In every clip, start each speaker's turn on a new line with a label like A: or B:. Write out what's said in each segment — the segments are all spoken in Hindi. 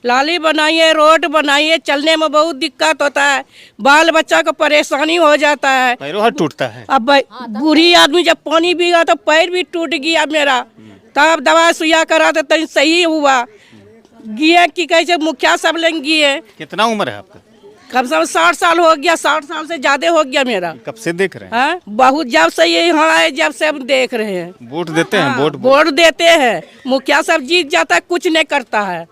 A: नाली बनाइए, रोड बनाइए, चलने में बहुत दिक्कत होता है, बाल बच्चा को परेशानी हो जाता है,
B: पैरों हाथ टूटता है।
A: अब बूढ़ी आदमी जब पानी पीगा तो पैर भी टूट गया मेरा, तब दवा सुइया करा तो तनी सही हुआ। गिए की कहे मुखिया सब लेंगे गिए।
B: कितना उम्र है आपका?
A: कम से कम 60 साल हो गया, 60 साल से ज्यादा हो गया मेरा।
B: कब से देख रहे हैं?
A: हाँ, बहुत जब से ये यहाँ आए जब से हम देख रहे हैं।
B: वोट देते हैं?
A: वोट देते हैं, मुखिया सब जीत जाता है, कुछ नहीं करता है।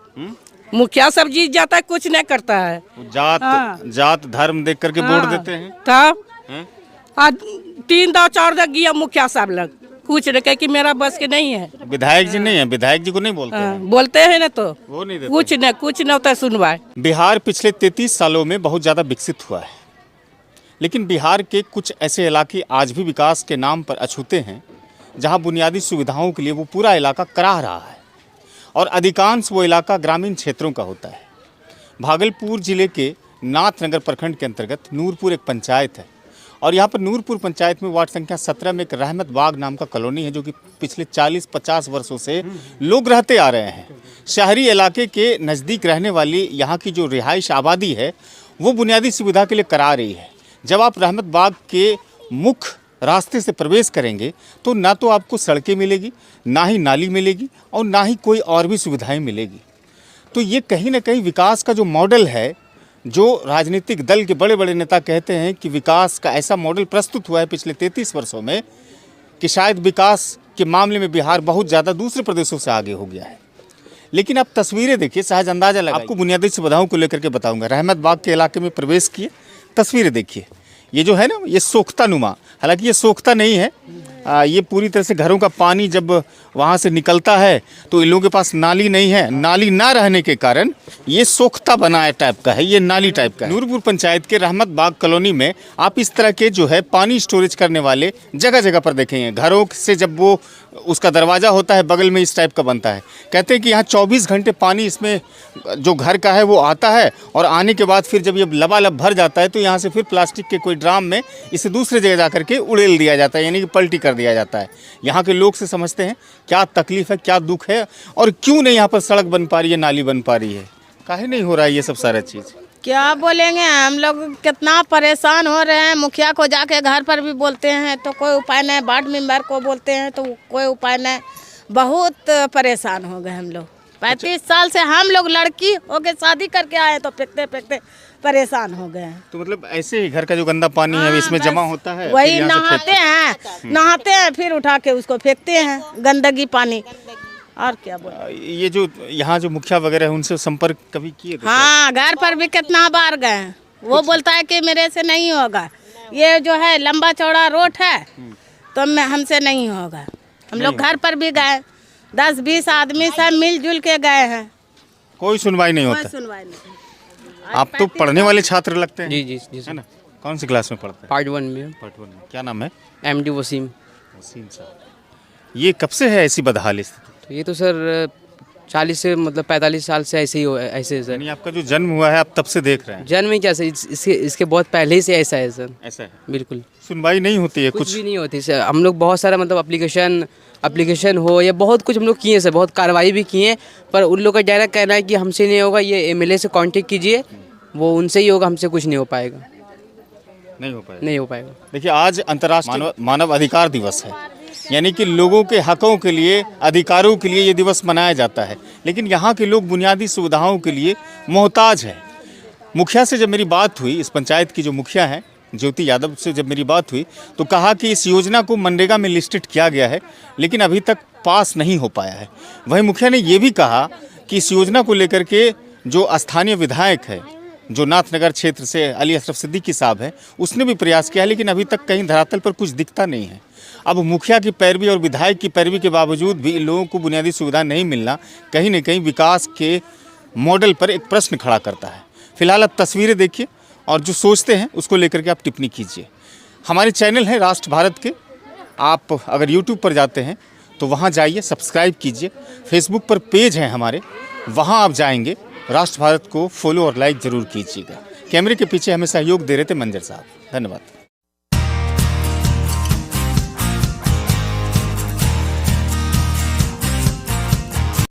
A: मुखिया सब जीत जाता है, कुछ नहीं करता है।
B: जात धर्म देख करके वोट देते हैं।
A: तब आज 3 दाव 4 दाव गया मुखिया साहब लग, कुछ नहीं कहे कि मेरा बस के नहीं है।
B: विधायक जी नहीं है, विधायक जी को नहीं बोलते हैं?
A: बोलते हैं ना तो
B: वो नहीं देते।
A: कुछ नहीं होता सुनवाई।
B: बिहार पिछले 33 सालों में बहुत ज़्यादा विकसित हुआ है, लेकिन बिहार के कुछ ऐसे इलाके आज भी विकास के नाम पर अछूते हैं, जहां बुनियादी सुविधाओं के लिए वो पूरा इलाका कराह रहा है, और अधिकांश वो इलाका ग्रामीण क्षेत्रों का होता है। भागलपुर जिले के नाथनगर प्रखंड के अंतर्गत नूरपुर एक पंचायत है, और यहाँ पर नूरपुर पंचायत में वार्ड संख्या 17 में एक रहमत बाग नाम का कॉलोनी है, जो कि पिछले 40-50 वर्षों से लोग रहते आ रहे हैं। शहरी इलाके के नज़दीक रहने वाली यहाँ की जो रिहाइश आबादी है वो बुनियादी सुविधा के लिए करा रही है। जब आप रहमत बाग के मुख्य रास्ते से प्रवेश करेंगे तो ना तो आपको सड़कें मिलेगी, ना ही नाली मिलेगी, और ना ही कोई और भी सुविधाएँ मिलेगी। तो ये कहीं ना कहीं विकास का जो मॉडल है, जो राजनीतिक दल के बड़े बड़े नेता कहते हैं कि विकास का ऐसा मॉडल प्रस्तुत हुआ है पिछले 33 वर्षों में कि शायद विकास के मामले में बिहार बहुत ज़्यादा दूसरे प्रदेशों से आगे हो गया है। लेकिन आप तस्वीरें देखिए, सहज अंदाजा लगा। आपको बुनियादी सुविधाओं को लेकर के बताऊंगा। रहमत बाग के इलाके में प्रवेश किए, तस्वीरें देखिए। ये जो है ना, ये सोख्ता नुमा, हालांकि ये सोख्ता नहीं है, ये पूरी तरह से घरों का पानी जब वहाँ से निकलता है तो इन लोगों के पास नाली नहीं है। नाली ना रहने के कारण ये सोख्ता बना है टाइप का है, ये नाली टाइप का है। नूरपुर पंचायत के रहमत बाग कॉलोनी में आप इस तरह के जो है पानी स्टोरेज करने वाले जगह जगह पर देखेंगे। घरों से जब वो उसका दरवाज़ा होता है बगल में इस टाइप का बनता है। कहते हैं कि यहाँ 24 घंटे पानी इसमें जो घर का है वो आता है, और आने के बाद फिर जब ये लबालब भर जाता है तो यहाँ से फिर प्लास्टिक के कोई ड्राम में इसे दूसरे जगह जा करके उड़ेल दिया जाता है, यानी कि पलटी कर दिया जाता है। यहाँ के लोग से समझते हैं क्या तकलीफ है, क्या दुख है, और क्यों नहीं यहाँ पर सड़क बन पा रही है, नाली बन पा रही है, काहे नहीं हो रहा है ये सब सारा चीज़।
C: क्या बोलेंगे, हम लोग कितना परेशान हो रहे हैं। मुखिया को जाके घर पर भी बोलते हैं तो कोई उपाय नहीं, वार्ड मेंबर को बोलते हैं तो कोई उपाय नहीं। बहुत परेशान हो गए हम लोग। 35 साल से हम लोग लड़की होके शादी करके आए तो फेंकते फेंकते परेशान हो गए हैं।
B: तो मतलब ऐसे ही घर का जो गंदा पानी है इसमें जमा होता है,
C: वही नहाते हैं फिर उठा के उसको फेंकते हैं, गंदगी पानी। और क्या बोले,
B: ये जो यहाँ जो मुखिया वगैरह है उनसे संपर्क कभी किए?
C: हाँ, घर पर भी कितना बार गए। वो बोलता है कि मेरे से नहीं होगा, ये जो है लंबा चौड़ा रोड है तो हमसे नहीं होगा। हम लोग घर पर भी गए, 10-20 आदमी सब मिलजुल के गए हैं,
B: कोई सुनवाई नहीं होता।
C: सुनवाई नहीं।
B: आप तो पढ़ने वाले छात्र लगते हैं।
D: जी
B: है ना? कौन सी क्लास में पढ़ते हैं?
D: पार्ट 1 में।
B: क्या नाम है?
D: MD वसीम
B: साहब। ये कब से है ऐसी बदहाल स्थिति?
D: तो ये तो सर 40 से मतलब 45 साल से ऐसे ही हो, ऐसे सर।
B: यानी आपका जो जन्म हुआ है आप तब से देख रहे हैं?
D: जन्म में क्या सर, इसके बहुत पहले ही से ऐसा है सर।
B: ऐसा है?
D: बिल्कुल
B: सुनवाई नहीं होती है?
D: कुछ भी नहीं होती सर। हम लोग बहुत सारा मतलब एप्लीकेशन हो या बहुत कुछ हम लोग किए सर, बहुत कार्रवाई भी किए, पर उन लोग का डायरेक्ट कहना है कि हमसे नहीं होगा, ये MLA से कांटेक्ट कीजिए, वो उनसे ही होगा, हमसे कुछ नहीं हो पाएगा। नहीं हो पाएगा।
B: देखिए, आज अंतर्राष्ट्रीय मानव अधिकार दिवस है, यानी कि लोगों के हकों के लिए, अधिकारों के लिए ये दिवस मनाया जाता है, लेकिन यहाँ के लोग बुनियादी सुविधाओं के लिए मोहताज हैं। मुखिया से जब मेरी बात हुई, इस पंचायत की जो मुखिया हैं ज्योति यादव से जब मेरी बात हुई, तो कहा कि इस योजना को मनरेगा में लिस्टेड किया गया है, लेकिन अभी तक पास नहीं हो पाया है। वहीं मुखिया ने ये भी कहा कि इस योजना को लेकर के जो स्थानीय विधायक है, जो नाथनगर क्षेत्र से अली अशरफ सिद्दीकी साहब है, उसने भी प्रयास किया, लेकिन अभी तक कहीं धरातल पर कुछ दिखता नहीं है। अब मुखिया की पैरवी और विधायक की पैरवी के बावजूद भी इन लोगों को बुनियादी सुविधा नहीं मिलना कहीं न कहीं विकास के मॉडल पर एक प्रश्न खड़ा करता है। फिलहाल आप तस्वीरें देखिए और जो सोचते हैं उसको लेकर के आप टिप्पणी कीजिए। हमारे चैनल है राष्ट्र भारत के, आप अगर यूट्यूब पर जाते हैं तो वहाँ जाइए, सब्सक्राइब कीजिए। फेसबुक पर पेज है हमारे, वहाँ आप जाएंगे, राष्ट्र भारत को फॉलो और लाइक ज़रूर कीजिएगा। कैमरे के पीछे हमें सहयोग दे रहे थे मंजर साहब। धन्यवाद।